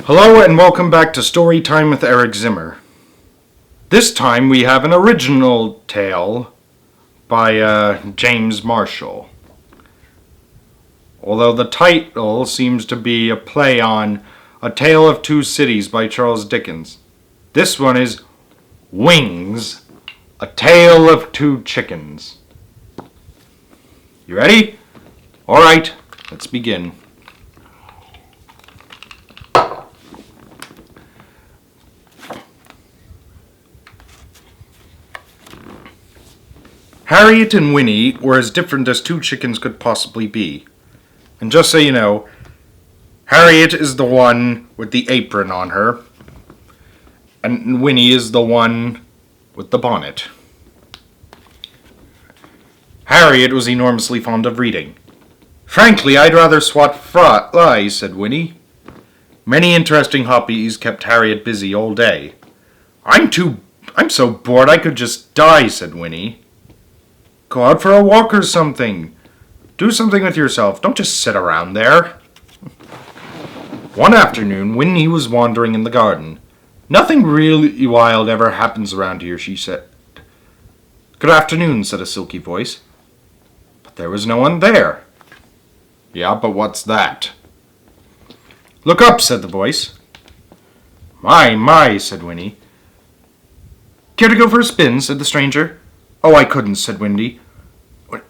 Hello and welcome back to Story Time with Eric Zimmer. This time we have an original tale by James Marshall. Although the title seems to be a play on A Tale of Two Cities by Charles Dickens. This one is Wings, A Tale of Two Chickens. You ready? Alright, let's begin. Harriet and Winnie were as different as two chickens could possibly be. And just so you know, Harriet is the one with the apron on her, and Winnie is the one with the bonnet. Harriet was enormously fond of reading. "Frankly, I'd rather swat flies," said Winnie. Many interesting hobbies kept Harriet busy all day. I'm so bored I could just die," said Winnie. "Go out for a walk or something. Do something with yourself. Don't just sit around there." One afternoon, Winnie was wandering in the garden. "Nothing really wild ever happens around here," she said. "Good afternoon," said a silky voice. But there was no one there. "Yeah, but what's that?" "Look up," said the voice. My, said Winnie. "Care to go for a spin?" said the stranger. "Oh, I couldn't," said Winnie.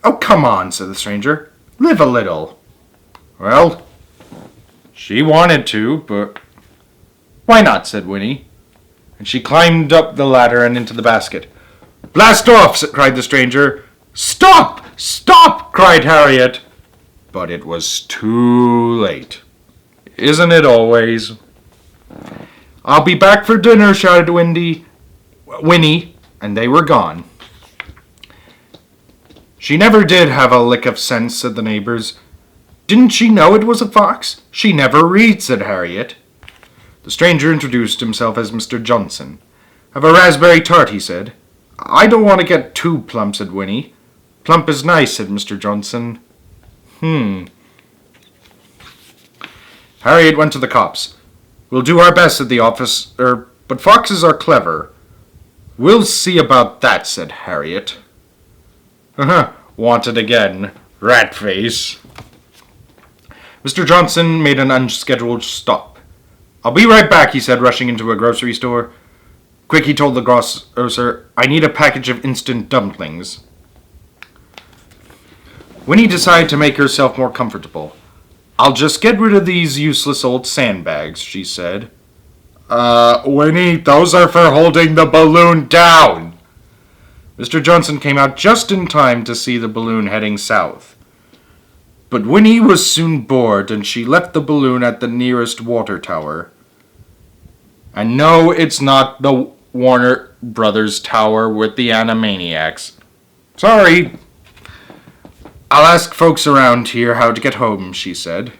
"Oh, come on," said the stranger. "Live a little." Well, she wanted to, but why not, said Winnie. And she climbed up the ladder and into the basket. "Blast off!" cried the stranger. "Stop! Stop!" cried Harriet. But it was too late. Isn't it always? "I'll be back for dinner," shouted Winnie, and they were gone. "She never did have a lick of sense," said the neighbors. "Didn't she know it was a fox? She never reads," said Harriet. The stranger introduced himself as Mr. Johnson. "Have a raspberry tart," he said. "I don't want to get too plump," said Winnie. "Plump is nice," said Mr. Johnson. Harriet went to the cops. "We'll do our best," said the officer, "but foxes are clever." "We'll see about that," said Harriet. Wanted again. Rat face. Mr. Johnson made an unscheduled stop. "I'll be right back," he said, rushing into a grocery store. "Quick," he told the grocer, "I need a package of instant dumplings." Winnie decided to make herself more comfortable. "I'll just get rid of these useless old sandbags," she said. Winnie, those are for holding the balloon down." Mr. Johnson came out just in time to see the balloon heading south. But Winnie was soon bored, and she left the balloon at the nearest water tower. And no, it's not the Warner Brothers Tower with the Animaniacs. Sorry. "I'll ask folks around here how to get home," she said.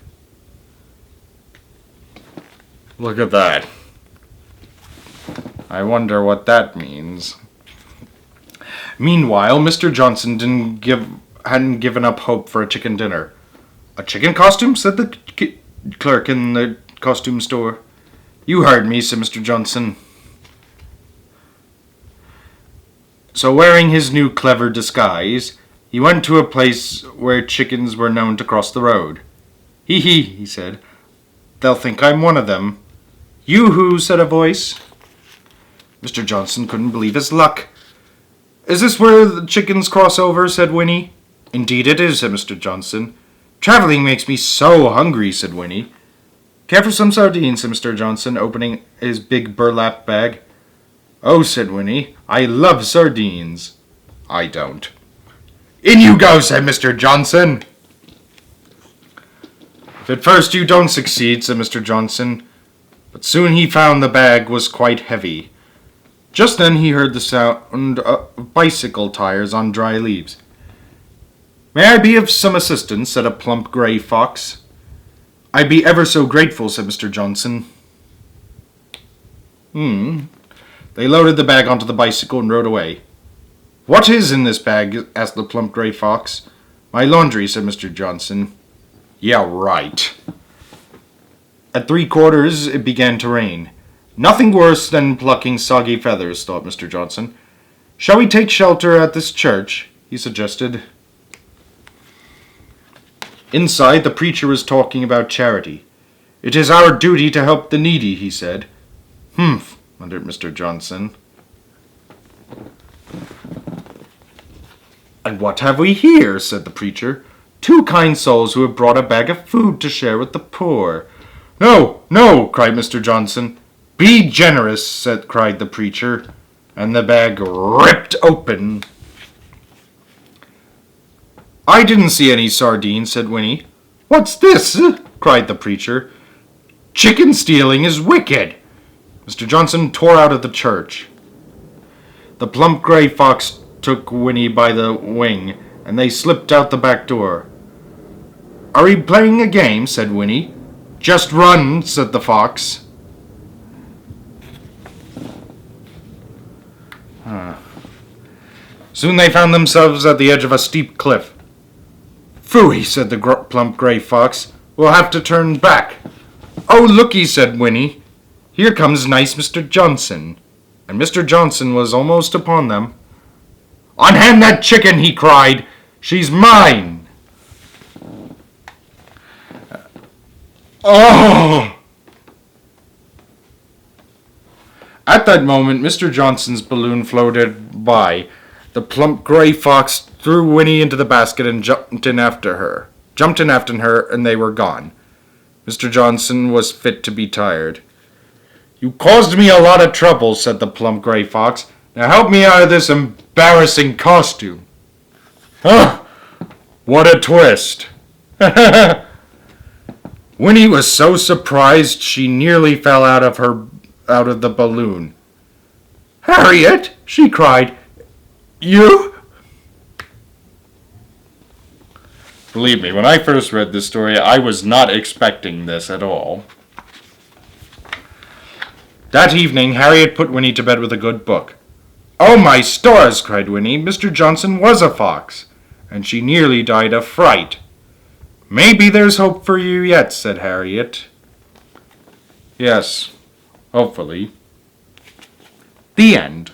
Look at that. I wonder what that means. Meanwhile, Mr. Johnson hadn't given up hope for a chicken dinner. "A chicken costume?" said the clerk in the costume store. "You heard me," said Mr. Johnson. So wearing his new clever disguise, he went to a place where chickens were known to cross the road. He said. "They'll think I'm one of them." "Yoo-hoo," said a voice. Mr. Johnson couldn't believe his luck. "Is this where the chickens cross over?" said Winnie. "Indeed it is," said Mr. Johnson. "Traveling makes me so hungry," said Winnie. "Care for some sardines?" said Mr. Johnson, opening his big burlap bag. "Oh," said Winnie, "I love sardines." "I don't." "In you go," said Mr. Johnson. "If at first you don't succeed," said Mr. Johnson. But soon he found the bag was quite heavy. Just then he heard the sound of bicycle tires on dry leaves. "May I be of some assistance?" said a plump gray fox. "I'd be ever so grateful," said Mr. Johnson. They loaded the bag onto the bicycle and rode away. "What is in this bag?" asked the plump gray fox. "My laundry," said Mr. Johnson. "Yeah, right." At 3/4 it began to rain. Nothing worse than plucking soggy feathers, thought Mr. Johnson. Shall we take shelter at this church? He suggested. Inside, the preacher was talking about charity. It is our duty to help the needy, he said. Humph, muttered Mr. Johnson. And what have we here? Said the preacher. 2 kind souls who have brought a bag of food to share with the poor. No, no, cried Mr. Johnson. Be generous, cried the preacher, and the bag ripped open. I didn't see any sardines, said Winnie. What's this? Cried the preacher. Chicken stealing is wicked. Mr. Johnson tore out of the church. The plump gray fox took Winnie by the wing, and they slipped out the back door. Are we playing a game? Said Winnie. Just run, said the fox. Soon they found themselves at the edge of a steep cliff. Phooey, said the plump gray fox. We'll have to turn back. Oh, looky, said Winnie. Here comes nice Mr. Johnson. And Mr. Johnson was almost upon them. Unhand that chicken, he cried. She's mine. Oh! At that moment, Mr. Johnson's balloon floated by. The plump gray fox threw Winnie into the basket and jumped in after her, and they were gone. Mr. Johnson was fit to be tired. You caused me a lot of trouble, said the plump gray fox. Now help me out of this embarrassing costume. Huh! What a twist! Winnie was so surprised she nearly fell out of the balloon. Harriet, she cried, you? Believe me, when I first read this story, I was not expecting this at all. That evening, Harriet put Winnie to bed with a good book. Oh, my stars, cried Winnie, Mr. Johnson was a fox, and she nearly died of fright. Maybe there's hope for you yet, said Harriet. Yes, hopefully. The end.